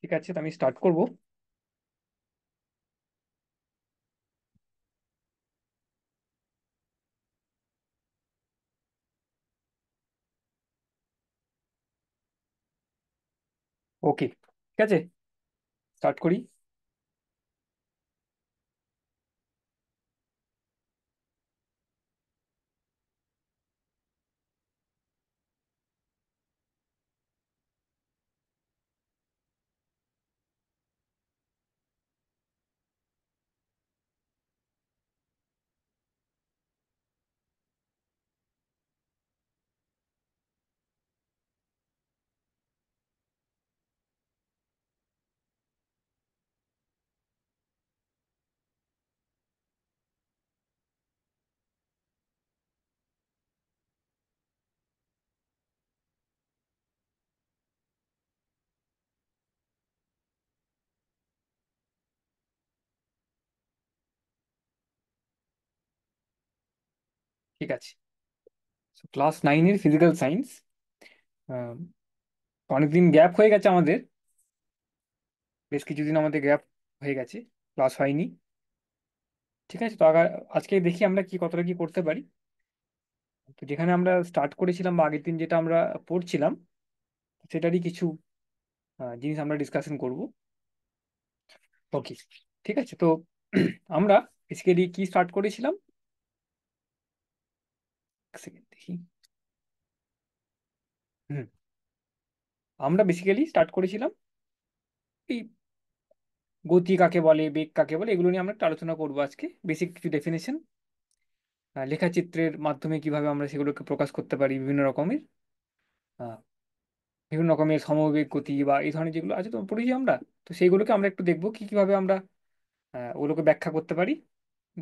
ঠিক আছে, তো আমি স্টার্ট করব। ওকে, ঠিক আছে, স্টার্ট করি। ঠিক আছে, ক্লাস নাইনের ফিজিক্যাল সায়েন্স। অনেকদিন গ্যাপ হয়ে গেছে আমাদের, বেশ কিছুদিন আমাদের গ্যাপ হয়ে গেছে, ক্লাস হয়নি। ঠিক আছে, তো আজকে দেখি আমরা কতটা কি করতে পারি। তো যেখানে আমরা স্টার্ট করেছিলাম বা আগের দিন যেটা আমরা পড়ছিলাম, সেটারই কিছু জিনিস আমরা ডিসকাশন করব। ওকে, ঠিক আছে, তো আমরা বেসিক্যালি কি স্টার্ট করেছিলাম, এক সেকেন্ড দেখি। হুম, আমরা বেসিক্যালি স্টার্ট করেছিলাম এই গতি কাকে বলে, বেগ কাকে বলে, এগুলো নিয়ে আমরা একটু আলোচনা করবো আজকে। বেসিক কিছু ডেফিনেশন, লেখাচিত্রের মাধ্যমে কিভাবে আমরা সেগুলোকে প্রকাশ করতে পারি, আহ, বিভিন্ন রকমের সমবেগ গতি বা এই ধরনের যেগুলো আছে তো পড়েছি আমরা। তো সেইগুলোকে আমরা একটু দেখবো কিভাবে আমরা ওগুলোকে ব্যাখ্যা করতে পারি,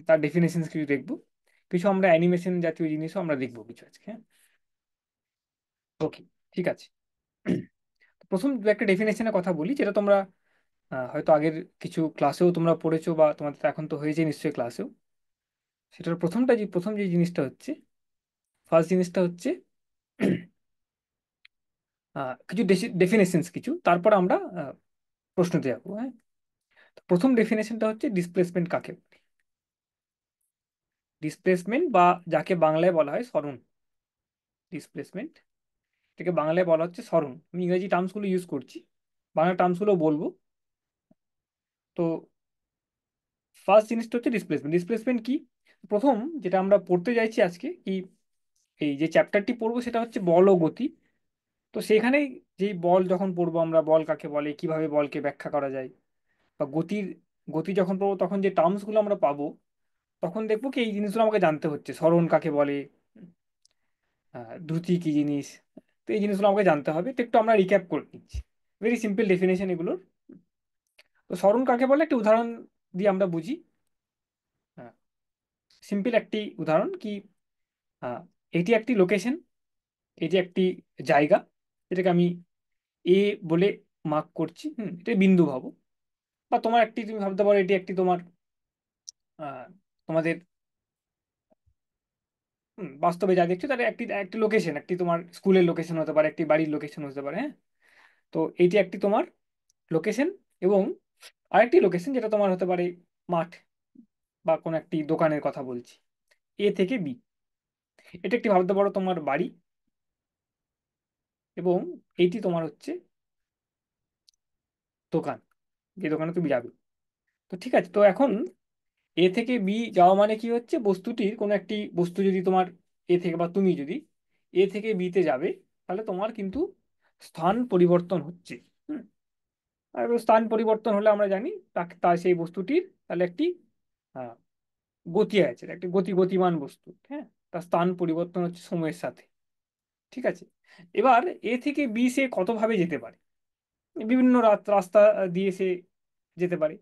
তার ডেফিনেশন কিছু দেখবো। কিছু আমরা অ্যানিমেশন জাতীয় জিনিসও আমরা দেখবো কিছু আজকে, হ্যাঁ। ওকে, ঠিক আছে। তো প্রথম দু একটা ডেফিনেশনের কথা বলি, যেটা তোমরা হয়তো আগের কিছু ক্লাসেও তোমরা পড়েছো, বা তোমাদের তো এখন তো হয়েছে নিশ্চয়ই ক্লাসেও। সেটার প্রথম যে জিনিসটা হচ্ছে, ফার্স্ট জিনিসটা হচ্ছে কিছু ডেফিনেশনস কিছু, তারপর আমরা প্রশ্নতে যাবো, হ্যাঁ। তো প্রথম ডেফিনেশনটা হচ্ছে ডিসপ্লেসমেন্ট কাকে বলে। ডিসপ্লেসমেন্ট বা যাকে বাংলায় বলা হয় সরণ, ডিসপ্লেসমেন্ট, এটাকে বাংলায় বলা হচ্ছে সরণ। আমি ইংরেজি টার্মসগুলো ইউজ করছি, বাংলা টার্মসগুলো বলবো। তো ফার্স্ট জিনিসটা হচ্ছে ডিসপ্লেসমেন্ট। ডিসপ্লেসমেন্ট কি, প্রথম যেটা আমরা পড়তে যাইছি আজকে কি, এই যে চ্যাপ্টারটি পড়বো সেটা হচ্ছে বল ও গতি। তো সেখানে যেই বল যখন পড়বো আমরা, বল কাকে বলে, কিভাবে বলকে ব্যাখ্যা করা যায়, বা গতি যখন পড়বো তখন যে টার্মস গুলো আমরা পাবো, তখন দেখবো কি এই জিনিসগুলো আমাকে জানতে হচ্ছে। সরণ কাকে বলে, দ্রুতি কি জিনিস, তো এই জিনিসগুলো আমাকে জানতে হবে। তো একটু আমরা রিক্যাপ করে নিচ্ছি, ভেরি সিম্পল ডেফিনেশন এগুলোর। তো সরণ কাকে বলে একটা উদাহরণ দিয়ে আমরা বুঝি। সিম্পল একটি উদাহরণ কি, আহ, এটি একটি লোকেশন, এটি একটি জায়গা, যেটাকে আমি এ বলে মার্ক করছি। এটা বিন্দু ভাবো। বা তোমার একটি, তুমি ভাবতে পারো এটি একটি তোমার তোমাদের বাস্তবে যা দেখছো তার একটি একটি লোকেশন, একটি তোমার স্কুলের লোকেশন হতে পারে, একটি বাড়ির লোকেশন হতে পারে, হ্যাঁ। তো এইটি একটি তোমার লোকেশন, এবং আরেকটি লোকেশন যেটা তোমার হতে পারে মাঠ বা কোনো একটি দোকানের কথা বলছি, এ থেকে বি। এটা একটি ভাবতে পারো তোমার বাড়ি, এবং এইটি তোমার হচ্ছে দোকান, যে দোকানে তুমি যাবে। তো ঠিক আছে, তো এখন এ থেকে বি যাওয়া মানে কি হচ্ছে, বস্তুটির কোনো একটি বস্তু যদি তোমার এ থেকে, বা তুমি যদি এ থেকে বিতে যাবে, তাহলে তোমার কিন্তু স্থান পরিবর্তন হচ্ছে। হুম, আর এবার স্থান পরিবর্তন হলে আমরা জানি তাকে, তার সেই বস্তুটির তাহলে একটি আহ, গতি আছে, একটি গতিমান বস্তু, হ্যাঁ। তার স্থান পরিবর্তন হচ্ছে সময়ের সাথে। ঠিক আছে, এবার এ থেকে বি সে কতভাবে যেতে পারে, বিভিন্ন রাস্তা দিয়ে সে যেতে পারে।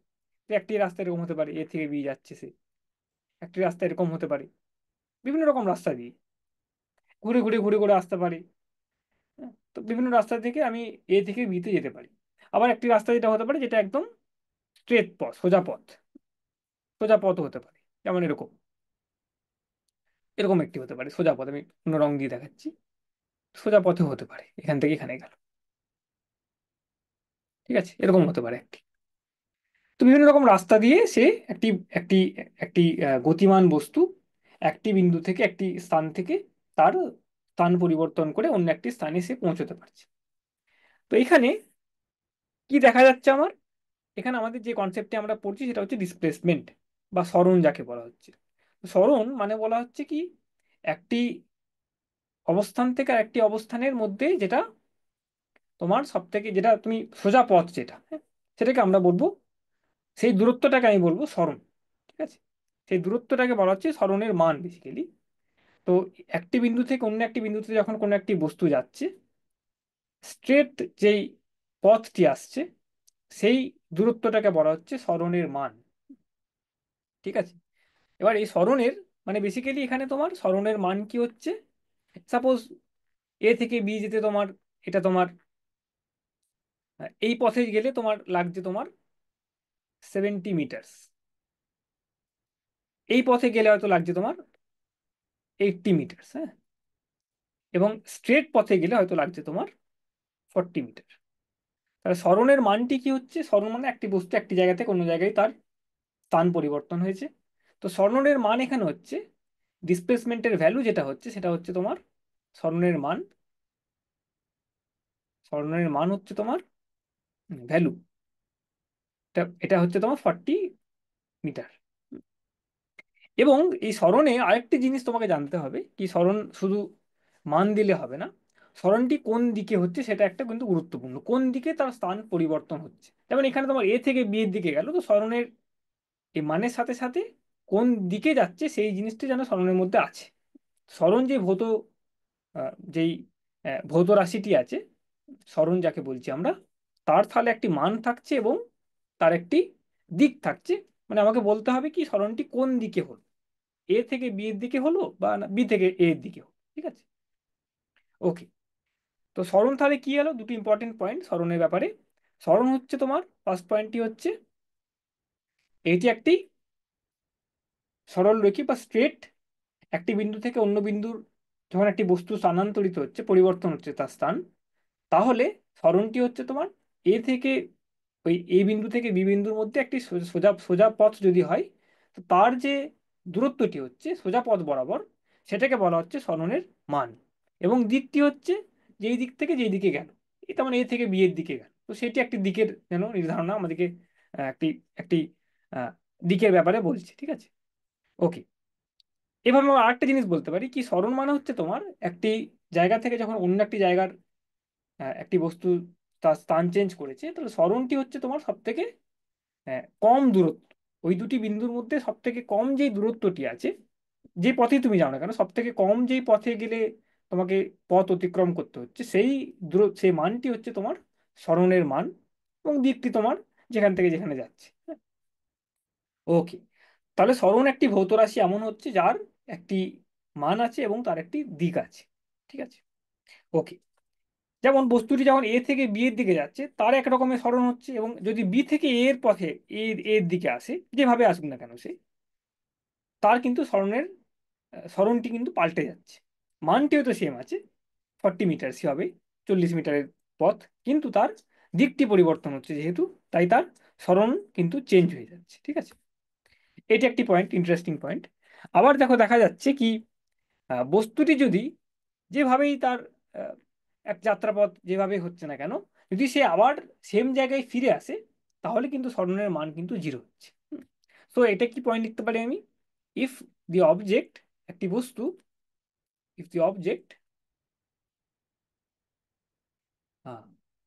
তো একটি রাস্তা এরকম হতে পারে, এ থেকে বি যাচ্ছে সে, একটি রাস্তা এরকম হতে পারে, বিভিন্ন রকম রাস্তা দিয়ে ঘুরে ঘুরে আসতে পারি, হ্যাঁ? তো বিভিন্ন রাস্তা থেকে আমি এ থেকে বিতে যেতে পারি। আবার একটি রাস্তা যেটা হতে পারে, যেটা একদম স্ট্রেট পথ, সোজা পথ হতে পারে। যেমন এরকম, এরকম একটি হতে পারে সোজা পথ, আমি অন্য রং দিয়ে দেখাচ্ছি। সোজা পথে হতে পারে, এখান থেকে এখানে গেল। ঠিক আছে, এরকম হতে পারে একটি। তো বিভিন্ন রকম রাস্তা দিয়ে সে একটি একটি একটি গতিমান বস্তু একটি বিন্দু থেকে, একটি স্থান থেকে তার স্থান পরিবর্তন করে অন্য একটি স্থানে সে পৌঁছতে পারছে। তো এখানে কি দেখা যাচ্ছে আমার, এখানে আমাদের যে কনসেপ্টে আমরা পড়ছি সেটা হচ্ছে ডিসপ্লেসমেন্ট বা সরণ যাকে বলা হচ্ছে। সরণ মানে বলা হচ্ছে কি, একটি অবস্থান থেকে আর একটি অবস্থানের মধ্যে যেটা তোমার সব থেকে, যেটা তুমি সোজা পথ যেটা, হ্যাঁ, সেটাকে আমরা বলবো, সেই দূরত্বটাকে আমি বলবো সরণ। ঠিক আছে, সেই দূরত্বটাকে বলা হচ্ছে সরণের মান বেসিক্যালি। তো একটি বিন্দু থেকে অন্য একটি বিন্দুতে যখন কোনো একটি বস্তু যাচ্ছে, স্ট্রেট যেই পথটি আসছে সেই দূরত্বটাকে বলা হচ্ছে সরণের মান। ঠিক আছে, এবার এই সরণের মানে বেসিক্যালি এখানে তোমার সরণের মান কি হচ্ছে, সাপোজ এ থেকে বি যেতে তোমার, এটা তোমার এই পথে গেলে তোমার লাগছে তোমার 70 মিটার, এই পথে গেলে হয়তো লাগছে তোমার 80 মিটার, হ্যাঁ, এবং স্ট্রেট পথে গেলে হয়তো লাগছে তোমার 40 মিটার। তাহলে সরণের মানটি কি হচ্ছে, সরণ মানে একটি বস্তু একটি জায়গা থেকে অন্য জায়গায় তার স্থান পরিবর্তন হয়েছে। তো সরণের মান এখানে হচ্ছে ডিসপ্লেসমেন্টের ভ্যালু, যেটা হচ্ছে সেটা হচ্ছে তোমার সরণের মান। সরণের মান হচ্ছে তোমার ভ্যালু, এটা এটা হচ্ছে তোমার 40 মিটার। এবং এই সরণে আরেকটি জিনিস তোমাকে জানতে হবে, কি সরণ শুধু মান দিলে হবে না, সরণটি কোন দিকে হচ্ছে সেটা একটা কিন্তু গুরুত্বপূর্ণ, কোন দিকে তার স্থান পরিবর্তন হচ্ছে। যেমন এখানে তোমার এ থেকে বি এর দিকে গেল, তো সরণের এই মানের সাথে সাথে কোন দিকে যাচ্ছে সেই জিনিসটা যেন সরণের মধ্যে আছে। সরণ যে ভৌত যেই ভৌত রাশিটি আছে, সরণ যাকে বলছি আমরা, তার তাহলে একটি মান থাকছে এবং তার একটি দিক থাকছে। মানে আমাকে বলতে হবে কি সরণটি কোন দিকে হলো, এ থেকে বি এর দিকে হলো বা বি থেকে এ এর দিকে হলো। ঠিক আছে, ওকে। তো সরণ তাহলে কি হলো, দুটি ইম্পর্টেন্ট পয়েন্ট সরণের ব্যাপারে। সরণ হচ্ছে তোমার ফার্স্ট পয়েন্টটি হচ্ছে এটি একটি সরল রৈখিক বা স্ট্রেট, একটি বিন্দু থেকে অন্য বিন্দুর যখন একটি বস্তু স্থানান্তরিত হচ্ছে, পরিবর্তন হচ্ছে তার স্থান, তাহলে সরণটি হচ্ছে তোমার এ থেকে, ওই এ বিন্দু থেকে বি বিন্দুর মধ্যে একটি সোজা সোজা পথ যদি হয়, তো তার যে দূরত্বটি হচ্ছে সোজা পথ বরাবর, সেটাকে বলা হচ্ছে সরণের মান। এবং দিকটি হচ্ছে যেই দিক থেকে যেই দিকে গেল, এটা মানে এ থেকে বি এর দিকে গেল, তো সেটি একটি দিকের যেন নির্ধারণা আমাদেরকে একটি একটি আহ, দিকের ব্যাপারে বলছে। ঠিক আছে, ওকে। এভাবে আমরা আরেকটা জিনিস বলতে পারি কি, সরণ মানে হচ্ছে তোমার একটি জায়গা থেকে যখন অন্য একটি জায়গার একটি বস্তু তার স্থান চেঞ্জ করেছে, তাহলে সরণটি হচ্ছে তোমার সব থেকে কম দূরত্ব, ওই দুটি বিন্দুর মধ্যে সব থেকে কম যেই দূরত্বটি আছে, যে পথেই তুমি যাও না কেন, সব থেকে কম যেই পথে গেলে তোমাকে পথ অতিক্রম করতে হচ্ছে, সেই সেই মানটি হচ্ছে তোমার সরণের মান। এবং দিকটি তোমার যেখান থেকে যেখানে যাচ্ছে। ওকে, তাহলে সরণ একটি ভৌত রাশি এমন হচ্ছে যার একটি মান আছে এবং তার একটি দিক আছে। ঠিক আছে, ওকে। যেমন বস্তুটি যখন এ থেকে বি এর দিকে যাচ্ছে তার এক রকমের সরণ হচ্ছে, এবং যদি বি থেকে এ এর পথে এ এর দিকে আসে, যেভাবে আসুক না কেন সে, তার কিন্তু সরণটি কিন্তু পাল্টে যাচ্ছে। মানটিও তো সেম আছে, 40 মিটার সে হবে, 40 মিটারের পথ, কিন্তু তার দিকটি পরিবর্তন হচ্ছে যেহেতু, তাই তার সরণ কিন্তু চেঞ্জ হয়ে যাচ্ছে। ঠিক আছে, এটি একটি পয়েন্ট, ইন্টারেস্টিং পয়েন্ট। আবার দেখো দেখা যাচ্ছে কি, বস্তুটি যদি যেভাবেই তার আহ, এক যাত্রাপথ যেভাবে হচ্ছে না কেন, যদি সে আবার সেম জায়গায় ফিরে আসে, তাহলে কিন্তু সরণের মান কিন্তু জিরো হচ্ছে। তো এটা কি পয়েন্ট লিখতে পারি আমি, ইফ দি অবজেক্ট, একটি বস্তু, ইফ দি অবজেক্ট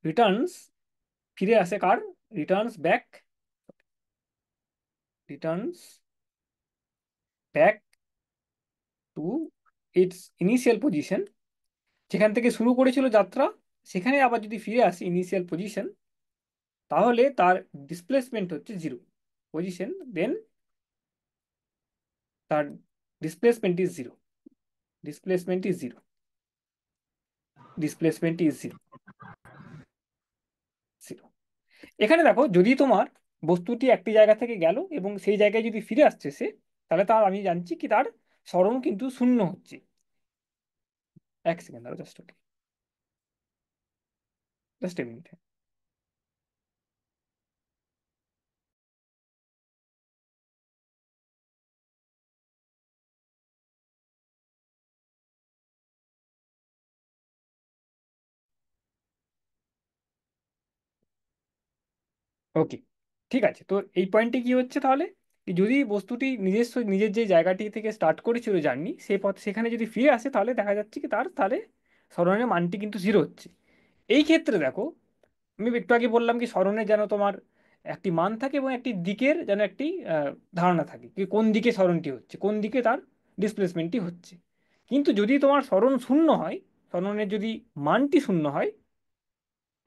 রিটার্নস, ফিরে আসে car, returns back, returns back to its initial position, যেখান থেকে শুরু করেছিল যাত্রা, সেখানে আবার যদি ফিরে আসে ইনিশিয়াল পজিশন, তাহলে তার ডিসপ্লেসমেন্ট হচ্ছে জিরো পজিশন, দেন তার displacement is zero, displacement is zero, displacement is zero, zero. এখানে দেখো যদি তোমার বস্তুটি একটি জায়গা থেকে গেল এবং সেই জায়গায় যদি ফিরে আসছে সে, তাহলে তার আমি জানছি কি তার সরণ কিন্তু শূন্য হচ্ছে। এক সেকেন্ড দাঁড়াও, just okay, just a minute. Okay, ঠিক আছে। তো এই পয়েন্টে কি হচ্ছে তাহলে, কি যদি বস্তুটি নিজস্ব নিজের যে জায়গাটি থেকে স্টার্ট করেছিল জার্নি, সেই পথ সেখানে যদি ফিরে আসে, তাহলে দেখা যাচ্ছে কি তার তাহলে সরণের মানটি কিন্তু জিরো হচ্ছে। এই ক্ষেত্রে দেখো, আমি একটু আগে বললাম কি সরণের যেন তোমার একটি মান থাকে এবং একটি দিকের যেন একটি ধারণা থাকে কি কোন দিকে সরণটি হচ্ছে, কোন দিকে তার ডিসপ্লেসমেন্টটি হচ্ছে। কিন্তু যদি তোমার সরণ শূন্য হয়, সরণের যদি মানটি শূন্য হয়,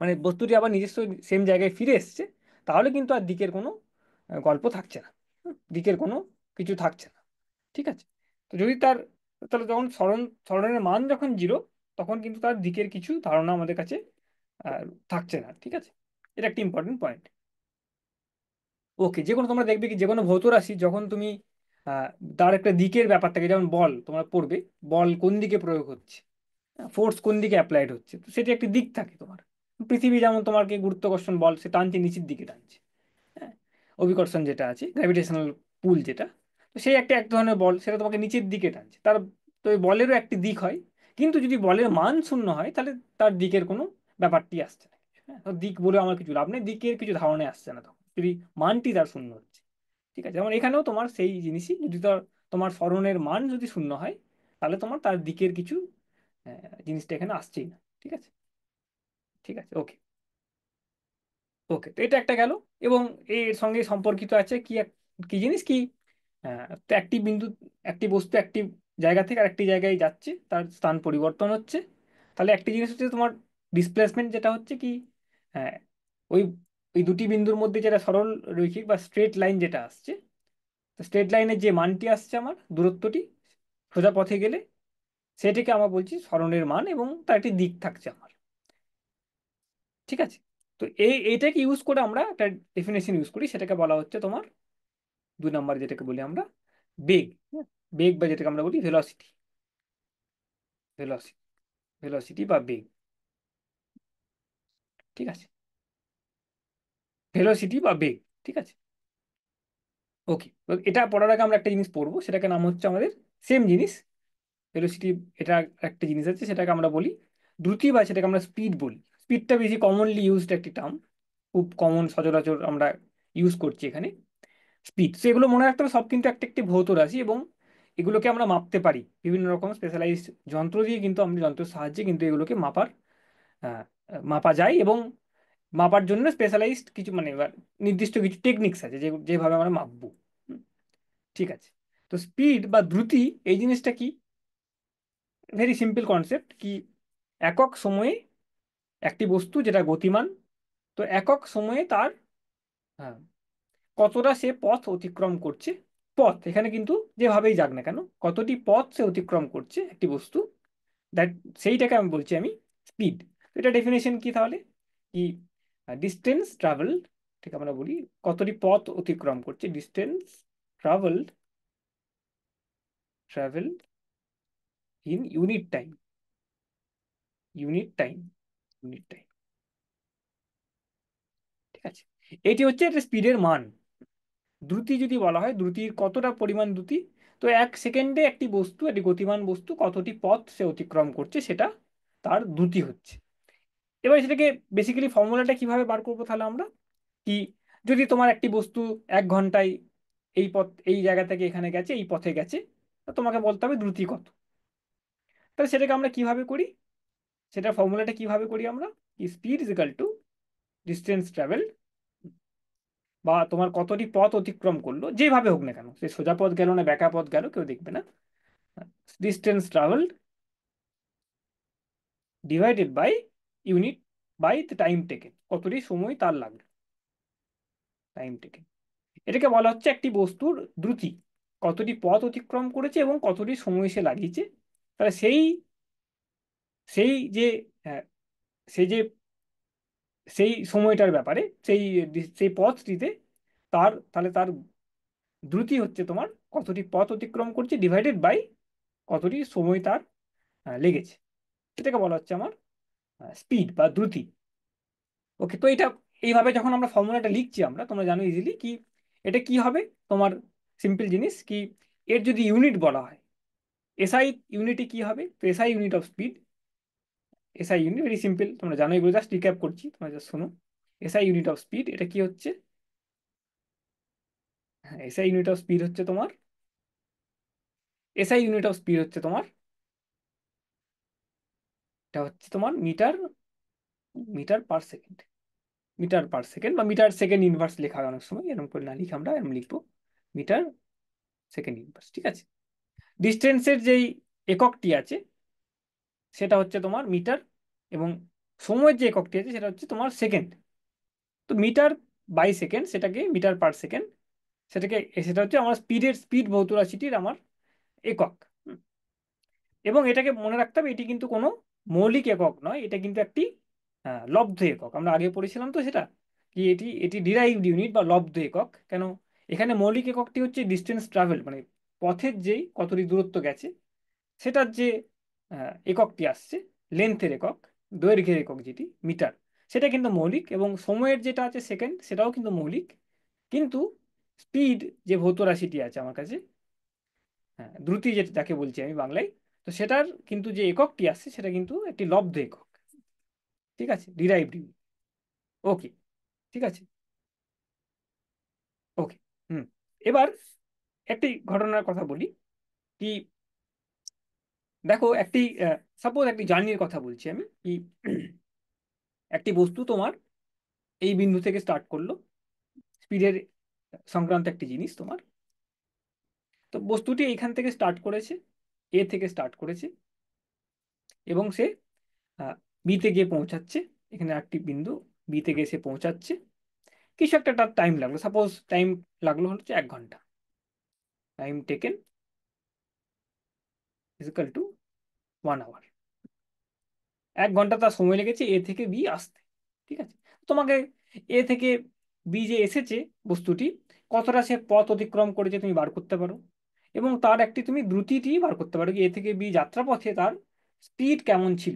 মানে বস্তুটি আবার নিজস্ব সেম জায়গায় ফিরে এসছে, তাহলে কিন্তু আর দিকের কোনো গল্প থাকছে না। দিকের কোনো কিছু থাকছে না। ঠিক আছে। তো যদি তার, তাহলে যখন সরণের মান যখন জিরো, তখন কিন্তু তার দিকের কিছু ধারণা আমাদের কাছে আহ, থাকছে না। ঠিক আছে, এটা একটি ইম্পর্টেন্ট পয়েন্ট। ওকে, যে কোনো তোমরা দেখবে কি যে কোনো ভৌত রাশি যখন তুমি আহ, তার একটা দিকের ব্যাপার থাকে, যেমন বল তোমরা পড়বে, বল কোন দিকে প্রয়োগ হচ্ছে, ফোর্স কোন দিকে অ্যাপ্লাইড হচ্ছে, তো সেটি একটি দিক থাকে তোমার। পৃথিবী যেমন তোমাকে গুরুত্বাকর্ষণ বল সে টানছে নিচের দিকে টানছে, হ্যাঁ, অভিকর্ষণ যেটা আছে গ্র্যাভিটেশনাল পুল যেটা, তো সেই একটা এক ধরনের বল, সেটা তোমাকে নিচের দিকে টানছে তার। তো এই বলেরও একটি দিক হয়, কিন্তু যদি বলের মান শূন্য হয়, তাহলে তার দিকের কোনো ব্যাপারটি আসছে না। হ্যাঁ, তো দিক বলে আমার কিছু লাভ নেই, দিকের কিছু ধারণায় আসছে না তখন, যদি মানটি তার শূন্য হচ্ছে। ঠিক আছে, যেমন এখানেও তোমার সেই জিনিসই, যদি তোমার স্মরণের মান যদি শূন্য হয়, তাহলে তোমার তার দিকের কিছু জিনিসটা এখানে আসছেই না। ঠিক আছে, ঠিক আছে, ওকে। ওকে, তো এটা একটা গেল। এবং এর সঙ্গে সম্পর্কিত আছে কি কি জিনিস কি, তো একটি বিন্দু, একটি বস্তু একটি জায়গা থেকে আরেকটি জায়গায় যাচ্ছে, তার স্থান পরিবর্তন হচ্ছে। তাহলে একটি জিনিস হচ্ছে তোমার ডিসপ্লেসমেন্ট, যেটা হচ্ছে কি হ্যাঁ, ওই ওই দুটি বিন্দুর মধ্যে যেটা সরল রৈখিক বা স্ট্রেট লাইন যেটা আসছে, তো স্ট্রেট লাইনের যে মানটি আসছে আমার দূরত্বটি সোজা পথে গেলে, সেটিকে আমরা বলছি সরণের মান, এবং তার একটি দিক থাকছে আমার। ঠিক আছে। তো এইটাকে ইউজ করে আমরা একটা ডেফিনেশন ইউজ করি, সেটাকে বলা হচ্ছে তোমার 2 নম্বর, যেটাকে বলি আমরা বেগ। হ্যাঁ, বেগ বা যেটাকে আমরা বলি ভেলোসিটি, ভেলোসিটি, ভেলোসিটি বা বেগ। ঠিক আছে, ভেলোসিটি বা বেগ। ঠিক আছে, ওকে। এটা পড়ার আগে আমরা একটা জিনিস পড়বো, সেটাকে নাম হচ্ছে আমাদের সেম জিনিস, ভেলোসিটি। এটা একটা জিনিস আছে, সেটাকে আমরা বলি দ্রুতি, বা সেটাকে আমরা স্পিড বলি। স্পিডটা বেশি কমনলি ইউজড একটি টার্ম, খুব কমন সচরাচর আমরা ইউজ করছি এখানে, স্পিড। সো এগুলো মনে রাখতে হবে, সব কিন্তু একটা একটি ভৌত রাশি, এবং এগুলোকে আমরা মাপতে পারি বিভিন্ন রকম স্পেশালাইজড যন্ত্র দিয়ে, কিন্তু আমরা যন্ত্রের সাহায্যে কিন্তু এগুলোকে আহ, মাপা যায়। এবং মাপার জন্য স্পেশালাইজড কিছু মানে নির্দিষ্ট কিছু টেকনিক্স আছে, যেভাবে আমরা মাপবো। হুম, ঠিক আছে। তো স্পিড বা দ্রুতি এই জিনিসটা কি, ভেরি সিম্পল কনসেপ্ট কি, একক সময়ে একটি বস্তু যেটা গতিমান, তো একক সময়ে তার হ্যাঁ, কতটা সে পথ অতিক্রম করছে। পথ এখানে কিন্তু যেভাবেই যাক না কেন, কতটি পথ সে অতিক্রম করছে একটি বস্তু, দ্যাট, সেইটাকে আমি বলছি আমি স্পিড। তো এটা ডেফিনেশন কি তাহলে, কি ডিস্টেন্স ট্রাভেলড, ঠিক আমরা বলি কতটি পথ অতিক্রম করছে, distance travelled, travelled in unit time, unit time, unit time. ঠিক আছে, এটি হচ্ছে একটা স্পিডের মান। দ্রুতি যদি বলা হয়, দ্রুতির কতটা পরিমাণ দ্রুতি, তো 1 সেকেন্ডে একটি বস্তু, একটি গতিমান বস্তু কতটি পথ সে অতিক্রম করছে, সেটা তার দ্রুতি হচ্ছে। এবার সেটাকে বেসিক্যালি ফর্মুলাটা কিভাবে বার করবো তাহলে আমরা, কি যদি তোমার একটি বস্তু 1 ঘন্টায় এই পথ, এই জায়গা থেকে এখানে গেছে, এই পথে গেছে, তো তোমাকে বলতে হবে দ্রুতি কত। তাহলে সেটাকে আমরা কিভাবে করি, সেটা ফর্মুলাটা কিভাবে করি আমরা, speed is equal to distance travel, বা তোমার কতটি পথ অতিক্রম করলো, যেভাবে হোক না কেন, সে সোজা পথ গেল না বেঁকা পথ গেল কেউ দেখবে না, distance travelled divided by unit, by the time taken, কতটি সময় তার লাগলো, টাইম টেকেন। এটাকে বলা হচ্ছে একটি বস্তুর দ্রুতি, কতটি পথ অতিক্রম করেছে এবং কতটি সময় সে লাগিয়েছে। তাহলে সেই সেই যে আহ, সেই যে সেই সময়টার ব্যাপারে, সেই সেই পথটিতে তাহলে তার দ্রুতি হচ্ছে তোমার কতটি পথ অতিক্রম করছে ডিভাইডেড বাই কতটি সময় তার লেগেছে। এটাকে বলা হচ্ছে আমার স্পিড বা দ্রুতি। ওকে, তো এটা এইভাবে যখন আমরা ফর্মুলাটা লিখছি আমরা, তোমরা জানো ইজিলি কি এটা কি হবে তোমার, সিম্পল জিনিস কি, এর যদি ইউনিট বলা হয়, এসআই ইউনিটে কি হবে, তো SI unit of speed, SI unit very simple, তোমরা জানো, এগুলো জাস্ট রিক্যাপ করছি, তোমরা জাস্ট শোনো। এসআই ইউনিট অফ স্পিড এটা কি হচ্ছে? হ্যাঁ, এসআই ইউনিট অফ স্পিড হচ্ছে তোমার, এসআই ইউনিট অফ স্পিড হচ্ছে তোমার, এটা হচ্ছে তোমার metre, metre per second, metre per second বা মিটার সেকেন্ড ইনভার্স লেখা হয় অনেক সময়, এরকম করে না লিখে আমরা এরকম লিখবো মিটার সেকেন্ড ইনভার্স, ঠিক আছে। ডিস্টেন্সের যেই এককটি আছে সেটা হচ্ছে তোমার মিটার, এবং সময়ের যে এককটি আছে সেটা হচ্ছে তোমার সেকেন্ড। তো মিটার বাই সেকেন্ড সেটাকে মিটার পার সেকেন্ড, সেটাকে, সেটা হচ্ছে আমার স্পিডের, স্পিড ভৌত রাশিটির আমার একক। হুম। এবং এটাকে মনে রাখতে হবে এটি কিন্তু কোনো মৌলিক একক নয়, এটা কিন্তু একটি লব্ধ একক। আমরা আগে পড়েছিলাম তো সেটা, কি এটি এটি ডিরাইভড ইউনিট বা লব্ধ একক। কেন? এখানে মৌলিক এককটি হচ্ছে ডিস্টেন্স ট্রাভেল, মানে পথের যেই কতটি দূরত্ব গেছে সেটার যে এককটি আসছে, লেন্থের একক, দৈর্ঘ্যের একক যেটি মিটার, সেটা কিন্তু মৌলিক। এবং সময়ের যেটা আছে সেকেন্ড, সেটাও কিন্তু মৌলিক। কিন্তু স্পিড যে ভৌত রাশিটি আছে আমার কাছে, হ্যাঁ দ্রুতি যেটা যাকে বলছি আমি বাংলায়, তো সেটার কিন্তু যে এককটি আসছে সেটা কিন্তু একটি লব্ধ একক, ঠিক আছে, ডিরাইভড ইউনিট। ওকে, ঠিক আছে, ওকে। হুম। এবার একটি ঘটনার কথা বলি, কি দেখো একটি, সাপোজ একটি জার্নির কথা বলছি আমি, কি একটি বস্তু তোমার এই বিন্দু থেকে স্টার্ট করলো, স্পিডের সংক্রান্ত একটি জিনিস তোমার। তো বস্তুটি এইখান থেকে স্টার্ট করেছে, এ থেকে স্টার্ট করেছে, এবং সে বিতে গিয়ে পৌঁছাচ্ছে। এখানে একটি বিন্দু বিতে গিয়ে সে পৌঁছাচ্ছে, কিছু একটা তার টাইম লাগলো, সাপোজ টাইম লাগলো হচ্ছে 1 ঘন্টা, time taken equal to 1 hour. 1 ঘন্টা তার সময় লেগেছে এ থেকে বি আসতে, ঠিক আছে। তোমাকে এ থেকে বি যে এসেছে বস্তুটি, কতটা সে পথ অতিক্রম করেছে তুমি বার করতে পারো, এবং তার একটি তুমি দ্রুতিটি বার করতে পারো, কি এ থেকে বি যাত্রাপথে তার স্পিড কেমন ছিল,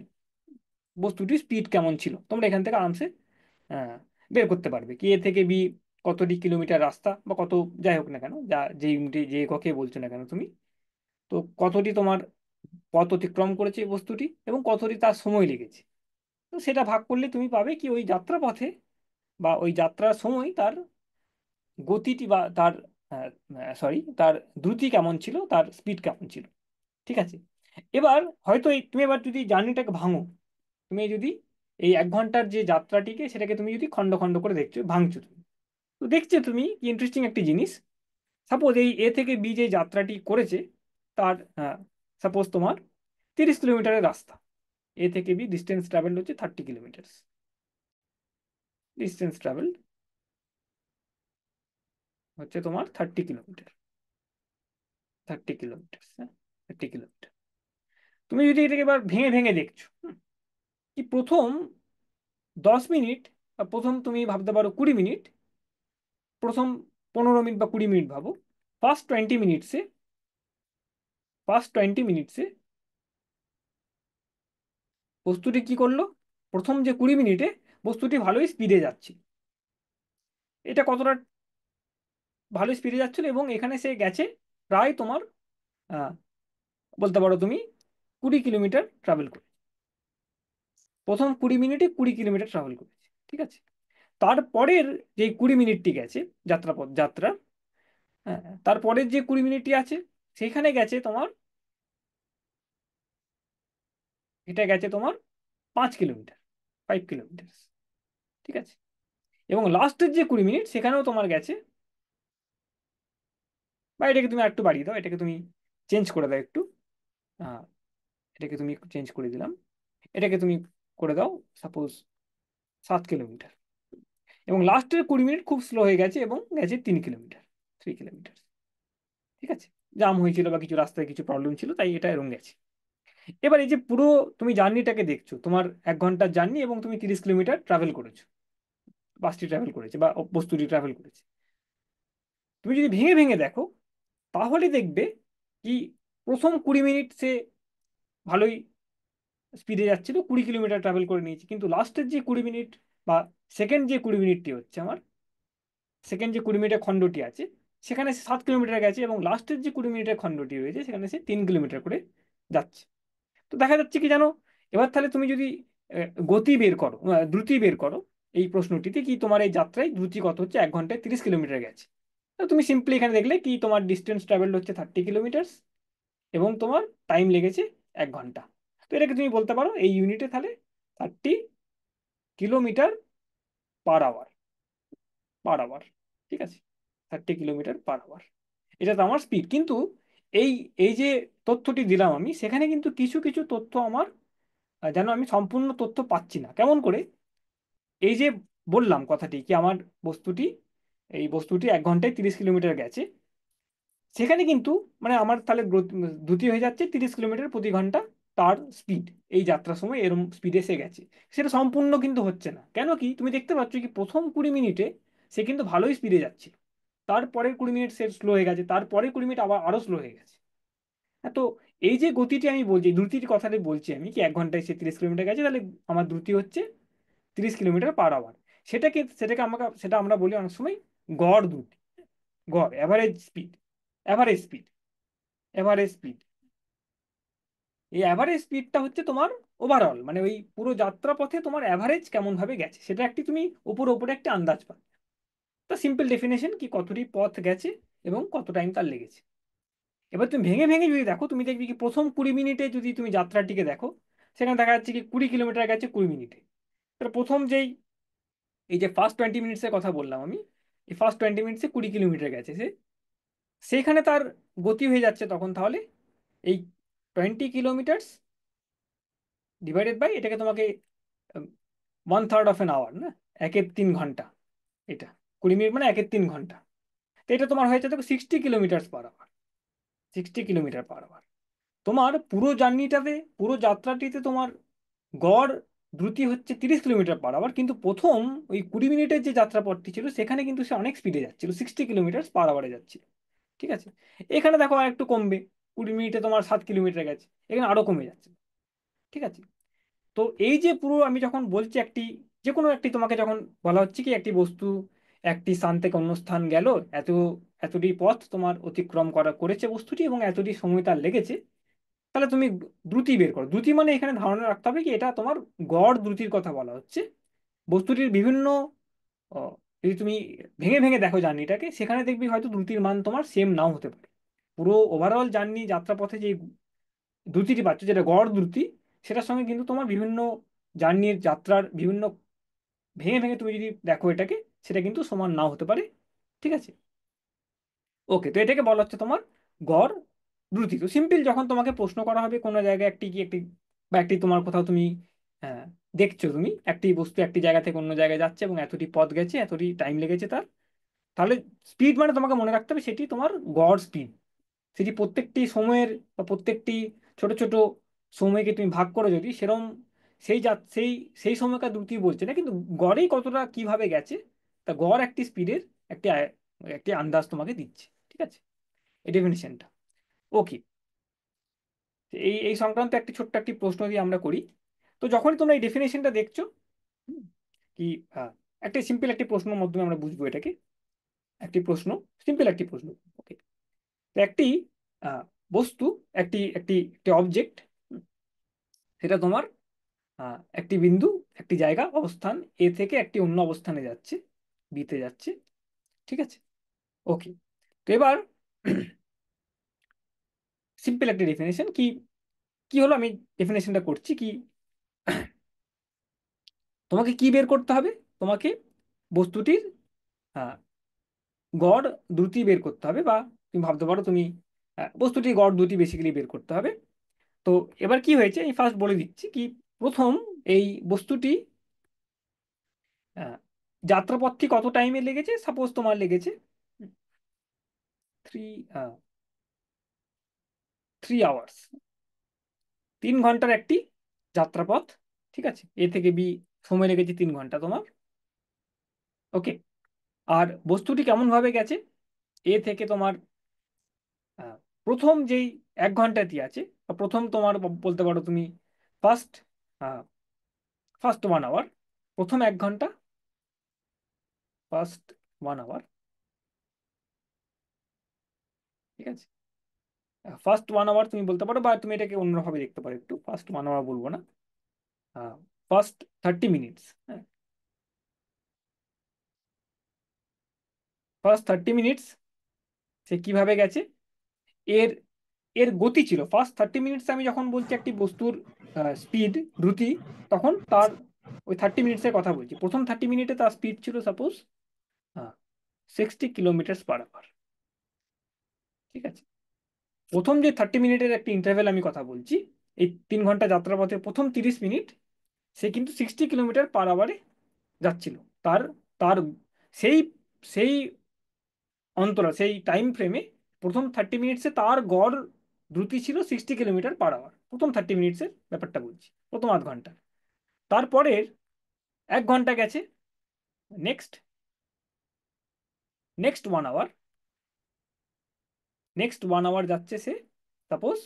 বস্তুটির স্পিড কেমন ছিল, তোমরা এখান থেকে আরামসে আহ, বের করতে পারবে, কি এ থেকে বি কতটি কিলোমিটার রাস্তা বা কত, যাই হোক না কেন, যা যে ইউনিটে যে এককে বলছো না কেন তুমি, তো কতটি তোমার পথ অতিক্রম করেছে এই বস্তুটি এবং কতটি তার সময় লেগেছে। তো সেটা ভাগ করলে তুমি পাবে কি ওই যাত্রাপথে বা ওই যাত্রার সময় তার গতিটি বা তার, সরি, তার দ্রুতি কেমন ছিল, তার স্পিড কেমন ছিল, ঠিক আছে। এবার হয়তো তুমি এবার যদি জার্নিটাকে ভাঙো, তুমি যদি এই 1 ঘন্টার যে যাত্রাটিকে সেটাকে তুমি যদি খন্ড খন্ড করে দেখছো, ভাঙছো তুমি, তো দেখছো তুমি কি ইন্টারেস্টিং একটি জিনিস। সাপোজ এই এ থেকে বি যে যাত্রাটি করেছে তার, সাপোজ তোমার 30 কিলোমিটারের রাস্তা, এ থেকে বি ডিস্টেন্স ট্রাভেল হচ্ছে 30 কিলোমিটার, ডিস্টেন্স ট্রাভেল হচ্ছে তোমার 30 কিলোমিটার, 30 কিলোমিটার, হ্যাঁ, 30 কিলোমিটার। তুমি যদি এটাকে এবার ভেঙে ভেঙে দেখছো, কি প্রথম 10 মিনিট, বা প্রথম তুমি ভাবতে পারো 20 মিনিট, প্রথম 15 মিনিট বা 20 মিনিট ভাবো, ফার্স্ট 20 মিনিটসে, ফার্স্ট 20 মিনিটসে বস্তুটি কি করলো, প্রথম যে 20 মিনিটে বস্তুটি ভালোই স্পিডে যাচ্ছে, এটা কতটা ভালো স্পিডে যাচ্ছিল, এবং এখানে সে গেছে প্রায় তোমার, আহ, বলতে পারো তুমি 20 কিলোমিটার ট্রাভেল করে, প্রথম 20 মিনিটে 20 কিলোমিটার ট্রাভেল করেছে, ঠিক আছে। তারপরের যে 20 মিনিটটি গেছে যাত্রাপথ যাত্রা, হ্যাঁ, তারপরের যে 20 মিনিটটি আছে সেখানে গেছে তোমার, এটা গেছে তোমার 5 কিলোমিটার, 5 কিলোমিটার, ঠিক আছে। এবং লাস্টের যে 20 মিনিট সেখানেও তোমার গেছে, বা এটাকে তুমি একটু বাড়িয়ে দাও, এটাকে তুমি চেঞ্জ করে দাও একটু, আহ, এটাকে তুমি চেঞ্জ করে দিলাম, এটাকে তুমি করে দাও সাপোজ 7 কিলোমিটার। এবং লাস্টের 20 মিনিট খুব স্লো হয়ে গেছে এবং গেছে 3 কিলোমিটার, 3 কিলোমিটার, ঠিক আছে। জাম হয়েছিল বা কিছু রাস্তায় কিছু প্রবলেম ছিল তাই এটা এরম গেছে। এবার এই যে পুরো তুমি জার্নিটাকে দেখছো, তোমার 1 ঘন্টার জার্নি এবং তুমি 30 কিলোমিটার ট্রাভেল করেছো, বাসটি ট্রাভেল করেছে বা বস্তুটি ট্রাভেল করেছে, তুমি যদি ভেঙে ভেঙে দেখো তাহলে দেখবে কি প্রথম 20 মিনিট সে ভালোই স্পিডে যাচ্ছিল, 20 কিলোমিটার ট্রাভেল করে নিয়েছে, কিন্তু লাস্টের যে 20 মিনিট বা সেকেন্ড যে 20 মিনিটটি হচ্ছে আমার, সেকেন্ড যে 20 মিনিটের খণ্ডটি আছে সেখানে সে 7 কিলোমিটার গেছে, এবং লাস্টের যে 20 মিনিটের খণ্ডটি রয়েছে সেখানে সে 3 কিলোমিটার করে যাচ্ছে। তো দেখা যাচ্ছে কি জানো, এবার তাহলে তুমি যদি গতি বের করো, দ্রুতি বের করো, এই প্রশ্নটিতে কি তোমার এই যাত্রায় দ্রুতি কত হচ্ছে, 1 ঘন্টায় 30 কিলোমিটার গেছে। তো তুমি সিম্পলি এখানে দেখলে কি তোমার ডিস্টেন্স ট্রাভেল হচ্ছে 30 কিলোমিটার এবং তোমার টাইম লেগেছে 1 ঘন্টা। তো এটাকে তুমি বলতে পারো এই ইউনিটে তাহলে 30 কিলোমিটার পার আওয়ার। ঠিক আছে, 30 কিলোমিটার পার আওয়ার, এটা তো আমার স্পিড। কিন্তু এই এই যে তথ্যটি দিলাম আমি, সেখানে কিন্তু কিছু কিছু তথ্য আমার যেন আমি সম্পূর্ণ তথ্য পাচ্ছি না। কেমন করে? এই যে বললাম কথাটি কি আমার বস্তুটি এই বস্তুটি 1 ঘন্টায় 30 কিলোমিটার গেছে, সেখানে কিন্তু মানে আমার তাহলে দ্রুতি হয়ে যাচ্ছে 30 কিলোমিটার প্রতি ঘন্টা তার স্পিড। এই যাত্রার সময় এরম স্পিডে সে গেছে, সেটা সম্পূর্ণ কিন্তু হচ্ছে না। কেন কি তুমি দেখতে পাচ্ছ কি প্রথম 20 মিনিটে সে কিন্তু ভালোই স্পিডে যাচ্ছে, তারপরের 20 মিনিট সে স্লো হয়ে গেছে, তারপরে 20 মিনিট আবার আরো স্লো হয়ে গেছে। হ্যাঁ, তো এই যে গতিটি আমি বলছি, দ্রুতির কথাটি বলছি আমি, কি 1 ঘন্টায় সে 30 কিলোমিটার গেছে, তাহলে আমার দ্রুতি হচ্ছে 30 কিলোমিটার পার আওয়ার। সেটা আমরা বলি অনেক সময় গড় দ্রুতি, গড় average speed, average speed, average speed. এই অ্যাভারেজ স্পিডটা হচ্ছে তোমার ওভারঅল, মানে ওই পুরো যাত্রাপথে তোমার অ্যাভারেজ কেমন ভাবে গেছে, সেটা একটি তুমি উপরে উপরে একটা আন্দাজ পাবে। তো সিম্পল ডেফিনেশন কি কতটি পথ গেছে এবং কত টাইম তার লেগেছে। এবার তুমি ভেঙে ভেঙে যদি দেখো, তুমি দেখবি কি প্রথম 20 মিনিটে যদি তুমি যাত্রাটিকে দেখো, সেখানে দেখা যাচ্ছে কি 20 কিলোমিটার গেছে 20 মিনিটে। তাহলে প্রথম যেই এই যে ফার্স্ট 20 মিনিটসের কথা বললাম আমি, এই ফার্স্ট 20 মিনিটসে 20 কিলোমিটার গেছে সে, সেখানে তার গতি হয়ে যাচ্ছে তখন তাহলে এই 20 কিলোমিটার ডিভাইডেড বাই, এটাকে তোমাকে 1/3 অফ অ্যান আওয়ার, না, 1/3 ঘন্টা। এটা 20 মিনিট মানে 1/3 ঘন্টা। তো এটা তোমার হয়েছে দেখো 60 kilometre per hour, 60 kilometre per hour. তোমার পুরো জার্নিটাতে, পুরো যাত্রাটিতে তোমার গড় দ্রুতি হচ্ছে 30 কিলোমিটার পার আওয়ার, কিন্তু প্রথম ওই 20 মিনিটের যে যাত্রাপথটি ছিল সেখানে কিন্তু সে অনেক স্পিডে যাচ্ছিল, 60 কিলোমিটার পার আওয়ারে যাচ্ছিল। ঠিক আছে, এখানে দেখো আর একটু কমবে, 20 মিনিটে তোমার 7 কিলোমিটার গেছে, এখানে আরো কমে যাচ্ছে। ঠিক আছে, তো এই যে পুরো আমি যখন বলছি একটি, যে কোনো একটি তোমাকে যখন বলা হচ্ছে কি একটি বস্তু একটি স্থান থেকে অন্য স্থান গেল, এত এতটি পথ তোমার অতিক্রম করেছে বস্তুটি এবং এতটি সময় তার লেগেছে, তাহলে তুমি দ্রুতি বের করো। দ্রুতি মানে এখানে ধারণা রাখতে হবে কি এটা তোমার গড় দ্রুতির কথা বলা হচ্ছে। বস্তুটির বিভিন্ন আহ, যদি তুমি ভেঙে ভেঙে দেখো জার্নিটাকে, সেখানে দেখবি হয়তো দ্রুতির মান তোমার সেম নাও হতে পারে। পুরো ওভারঅল জার্নি যাত্রাপথে যে দ্রুতিটি পাচ্ছ যেটা গড় দ্রুতি, সেটার সঙ্গে কিন্তু তোমার বিভিন্ন জার্নির যাত্রার বিভিন্ন ভেঙে ভেঙে তুমি যদি দেখো এটাকে, সেটা কিন্তু সমান নাও হতে পারে। ঠিক আছে, ওকে, তো এটাকে বলা হচ্ছে তোমার গড় দ্রুতি। তো সিম্পল যখন তোমাকে প্রশ্ন করা হবে কোনো জায়গায় একটি বা একটি তোমার কোথাও তুমি আহ, দেখছো তুমি একটি বস্তু একটি জায়গা থেকে অন্য জায়গায় যাচ্ছে এবং এতটি পথ গেছে, এতটি টাইম লেগেছে তার, তাহলে স্পিড মানে তোমাকে মনে রাখতে হবে সেটি তোমার গড় স্পিড। সেটি প্রত্যেকটি সময়ের বা প্রত্যেকটি ছোট ছোট সময়কে তুমি ভাগ করো যদি, সেরম সেই সেই সেই সময়কার দ্রুতি বলছে না, কিন্তু গড়েই কতটা কিভাবে গেছে, তা গড় একটি স্পিডের একটি একটি আন্দাজ তোমাকে দিচ্ছে। ঠিক আছে, এই ডেফিনিশনটা। ওকে, এই এই সংক্রান্ত একটি ছোট্ট একটি প্রশ্ন দিয়ে আমরা করি। তো যখনই তোমরা এই ডেফিনেশনটা দেখছো, হুম, কি একটা সিম্পল একটি প্রশ্নের মাধ্যমে আমরা বুঝবো এটাকে। একটি প্রশ্ন, সিম্পল একটি প্রশ্ন। ওকে, তো একটি আহ, বস্তু, একটি একটি একটি অবজেক্ট, সেটা তোমার একটি বিন্দু, একটি জায়গা অবস্থান এ থেকে একটি অন্য অবস্থানে যাচ্ছে, বিতে যাচ্ছে। ঠিক আছে, ওকে, তো এবার সিম্পল একটি ডেফিনেশন কি কি হলো, আমি ডেফিনেশনটা করছি কি, তোমাকে কি বের করতে হবে, তোমাকে বস্তুটির আহ, গড় দ্রুতি বের করতে হবে, বা তুমি ভাবতে পারো তুমি বস্তুটির গড় দ্রুতি বেসিক্যালি বের করতে হবে। তো এবার কি হয়েছে আমি ফার্স্ট বলে দিচ্ছি কি, প্রথম এই বস্তুটি আহ, যাত্রাপথটি কত টাইমে লেগেছে, সাপোজ তোমার লেগেছে 3 আওয়ার্স, 3 ঘন্টার একটি যাত্রাপথ। ঠিক আছে, এ থেকে বি সময় লেগেছে 3 ঘন্টা তোমার। ওকে, আর বস্তুটি কেমন ভাবে গেছে, এ থেকে তোমার আহ, প্রথম যেই 1 ঘন্টাটি আছে, বা প্রথম তোমার বলতে পারো তুমি ফার্স্ট ফার্স্ট 1 আওয়ার, প্রথম 1 ঘন্টা, ফার্স্ট 1 আওয়ার। ঠিক আছে, ফার্স্ট 1 আওয়ার তুমি বলতে পারো, বা তুমি এটাকে অন্যভাবে দেখতে পারো, একটু ফার্স্ট 1 আওয়ার বলবো না, ফার্স্ট 30 মিনিটস। ফার্স্ট 30 মিনিটস সে কিভাবে গেছে, এর এর গতি ছিল ফার্স্ট 30 মিনিটস। আমি যখন বলছি একটি বস্তুর স্পিড, দ্রুতি, তখন তার ওই 30 মিনিটসের কথা বলছি। প্রথম 30 মিনিটে তার স্পিড ছিল সাপোজ 60 কিলোমিটার পার আওয়ার। ঠিক আছে, প্রথম যে 30 মিনিটের একটি ইন্টারভেল আমি কথা বলছি, এই 3 ঘন্টা যাত্রাপথের প্রথম 30 মিনিট সে কিন্তু 60 কিলোমিটার পার আওয়ারে যাচ্ছিল। তার তার সেই সেই অন্তরা সেই টাইম ফ্রেমে প্রথম 30 মিনিটসে তার গড় দ্রুতি ছিল 60 কিলোমিটার পার আওয়ার। প্রথম 30 মিনিটসের ব্যাপারটা বলছি, প্রথম আধ ঘন্টা। তারপরের 1 ঘন্টা গেছে, নেক্সট নেক্সট 1 আওয়ার, যাচ্ছে সে সাপোজ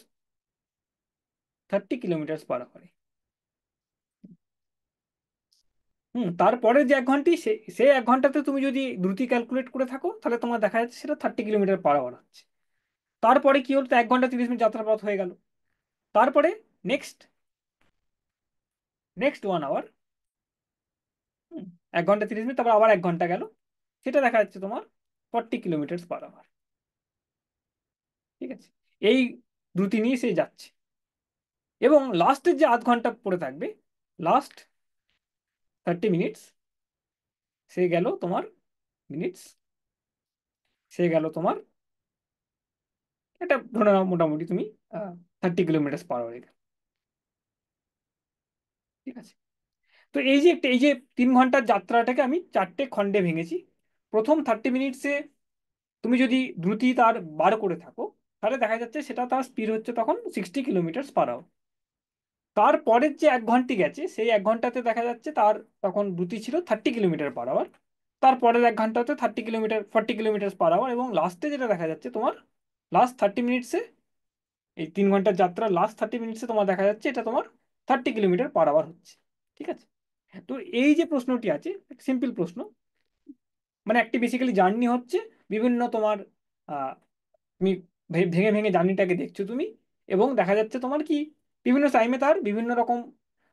30 কিলোমিটার পার আওয়ারে। তারপরে যে 1 ঘন্টি, সেই 1 ঘন্টাতে তুমি যদি দ্রুতি ক্যালকুলেট করে থাকো, তাহলে তোমার দেখা যাচ্ছে সেটা 30 কিলোমিটার পার আওয়ার হচ্ছে। তারপরে কি হলো, তো 1 ঘন্টা 30 মিনিট যাত্রাপথ হয়ে গেল। তারপরে নেক্সট নেক্সট 1 আওয়ার, 1 ঘন্টা 30 মিনিট, তারপর আবার 1 ঘন্টা গেল, সেটা দেখা যাচ্ছে তোমার 40 কিলোমিটার পার আওয়ার। ঠিক আছে, এই দ্রুতি নিয়ে সে যাচ্ছে। এবং লাস্টের যে আধ ঘন্টা পড়ে থাকবে, লাস্ট 30 মিনিটস, সে গেল তোমার মিনিটস, সে গেল তোমার, এটা ধরে নাও মোটামুটি তুমি 30 কিলোমিটার পার আওয়ার। ঠিক আছে, তো এই যে 3 ঘন্টার যাত্রাটাকে আমি 4টে খণ্ডে ভেঙেছি। প্রথম 30 মিনিটসে তুমি যদি দ্রুতি তার বার করে থাকো, তাহলে দেখা যাচ্ছে সেটা তার স্পিড হচ্ছে তখন 60 কিলোমিটার পার আওয়ার। তারপরের যে 1 ঘন্টি গেছে, সেই 1 ঘন্টাতে দেখা যাচ্ছে তার তখন দ্রুতি ছিল 30 কিলোমিটার পার আওয়ার। তারপরের 1 ঘন্টাতে 40 কিলোমিটার পার আওয়ার, এবং লাস্টে যেটা দেখা যাচ্ছে তোমার লাস্ট 30 মিনিটসে, এই 3 ঘন্টার যাত্রার লাস্ট 30 মিনিটসে তোমার দেখা যাচ্ছে এটা তোমার 30 কিলোমিটার পার আওয়ার হচ্ছে। ঠিক আছে, তো এই যে প্রশ্নটি আছে, সিম্পল প্রশ্ন, মানে একটি বেসিক্যালি জার্নি হচ্ছে বিভিন্ন তোমার আহ, তুমি ভেঙে ভেঙে জার্নিটাকে দেখছো তুমি, এবং দেখা যাচ্ছে তোমার কি বিভিন্ন টাইমে তার বিভিন্ন রকম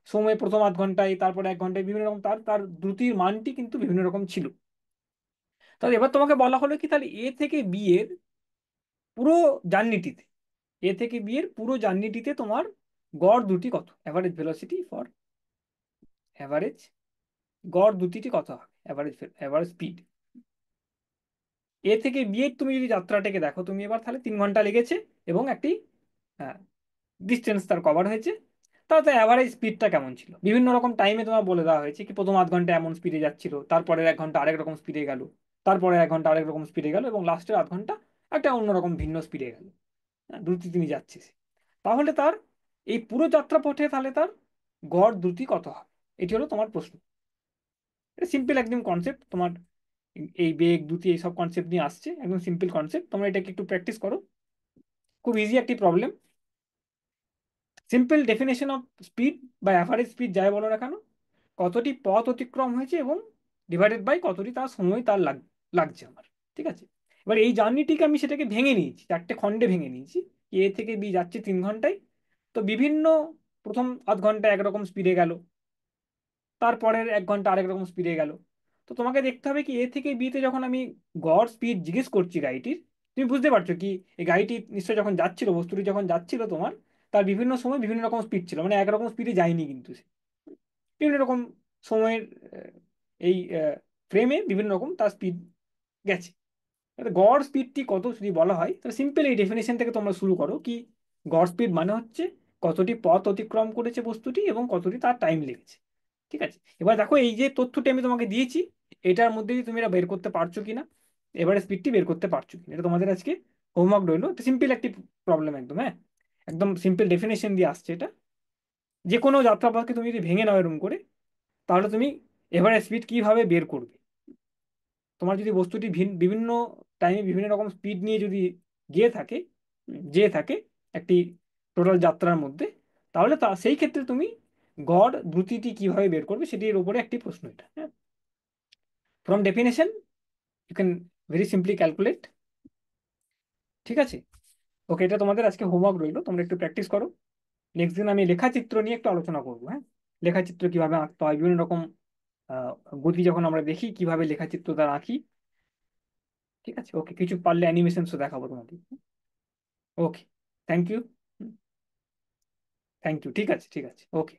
সময়, প্রথম আধ ঘন্টায়, তারপরে 1 ঘন্টায় বিভিন্ন রকম তার তার দ্রুতির মানটি কিন্তু বিভিন্ন রকম ছিল। তাহলে এবার তোমাকে বলা হলো কি, তাহলে এ থেকে বি এর পুরো জার্নিটিতে, পুরো জার্নিটিতে তোমার গড় দ্রুতি কত, অ্যাভারেজ ভেলোসিটি ফর অ্যাভারেজ, গড় দ্রুতিটি কত হবে, অ্যাভারেজ স্পিড এ থেকে বি এর। তুমি যদি যাত্রাটাকে দেখো তুমি এবার, তাহলে 3 ঘন্টা লেগেছে এবং একটি ডিস্টেন্স তার কভার হয়েছে। তাহলে অ্যাভারেজ স্পিডটা কেমন ছিল, বিভিন্ন রকম টাইমে তোমার বলে দেওয়া হয়েছে কি প্রথম আধ ঘন্টা এমন স্পিডে যাচ্ছিল, তারপরে 1 ঘন্টা আরেক রকম স্পিডে গেল, তারপরে 1 ঘন্টা আরেক রকম স্পিডে গেল, এবং লাস্টের আধ ঘন্টা একটা অন্যরকম ভিন্ন স্পিডে গেল। দ্রুতি তিনি যাচ্ছে সে। তাহলে তার এই পুরো যাত্রাপথে তাহলে তার গড় দ্রুতি কত হবে, এটি হলো তোমার প্রশ্ন। এটা সিম্পল একদম কনসেপ্ট তোমার, এই বেগ দ্রুতি এইসব কনসেপ্ট নিয়ে আসছে, একদম সিম্পল কনসেপ্ট, তোমরা এটাকে একটু প্র্যাকটিস করো। খুব ইজি একটি problem. Simple definition of speed বা অ্যাভারেজ স্পিড যাই বলো না কেন, কতটি পথ অতিক্রম হয়েছে এবং ডিভাইডেড বাই কতটি তার সময় তার লাগছে আমার। ঠিক আছে, এবার এই জার্নিটিকে আমি সেটাকে ভেঙে নিয়েছি, 4টে খণ্ডে ভেঙে নিয়েছি। এ থেকে বি যাচ্ছে 3 ঘন্টায়, তো বিভিন্ন প্রথম আধ ঘন্টা একরকম স্পিডে গেল, তারপরের 1 ঘন্টা আরেক রকম স্পিডে গেল। তো তোমাকে দেখতে হবে কি এ থেকে বিতে যখন আমি গড় স্পিড জিজ্ঞেস করছি গাড়িটির, তুমি বুঝতে পারছো কি এই গাড়িটি নিশ্চয় যখন যাচ্ছিল, বস্তুটি যখন যাচ্ছিল তোমার, তার বিভিন্ন সময় বিভিন্ন রকম স্পিড ছিল, মানে একরকম স্পিডে যায়নি কিন্তু সে, বিভিন্ন রকম সময়ের এই ফ্রেমে বিভিন্ন রকম তার স্পিড গেছে। এবার গড় স্পিডটি কত যদি বলা হয়, তাহলে সিম্পল এই ডেফিনেশন থেকে তোমরা শুরু করো কি গড় স্পিড মানে হচ্ছে কতটি পথ অতিক্রম করেছে বস্তুটি এবং কতটি তার টাইম লেগেছে। ঠিক আছে, এবার দেখো এই যে তথ্যটি আমি তোমাকে দিয়েছি, এটার মধ্যে দিয়ে তুমি এটা বের করতে পারছো কিনা, এবারে স্পিডটি বের করতে পারছো কিনা, এটা তোমাদের আজকে হোমওয়ার্ক রইলো। এটা সিম্পল একটি প্রবলেম একদম, হ্যাঁ, একদম সিম্পল ডেফিনেশন দিয়ে আসছে এটা। যে কোনো যাত্রাপথকে তুমি যদি ভেঙে নাও এরকম করে, তাহলে তুমি এভারেজ স্পিড কিভাবে বের করবে। তোমার যদি বস্তুটি বিভিন্ন টাইমে বিভিন্ন রকম স্পিড নিয়ে যদি গিয়ে থাকে যেয়ে থাকে একটি টোটাল যাত্রার মধ্যে, তাহলে সেই ক্ষেত্রে তুমি গড় দ্রুতিটি কিভাবে বের করবে সেটির উপরে একটি প্রশ্ন এটা, হ্যাঁ। From definition you can very simply calculate. ঠিক আছে, ওকে, এটা তোমাদের আজকে হোমওয়ার্ক রইলো, তোমরা একটু প্র্যাকটিস করো। নেক্সট দিন আমি লেখাচিত্র নিয়ে একটু আলোচনা করবো, হ্যাঁ। লেখাচিত্র কিভাবে আঁকতে হয়, বিভিন্ন রকম আহ, গতি যখন আমরা দেখি কিভাবে লেখাচিত্র দ্বারা আঁকি। ঠিক আছে, ওকে, কিছু পারলে অ্যানিমেশনসও দেখাবো তোমাদের। ওকে, থ্যাংক ইউ। থ্যাংক ইউ, ঠিক আছে, ঠিক আছে, ওকে।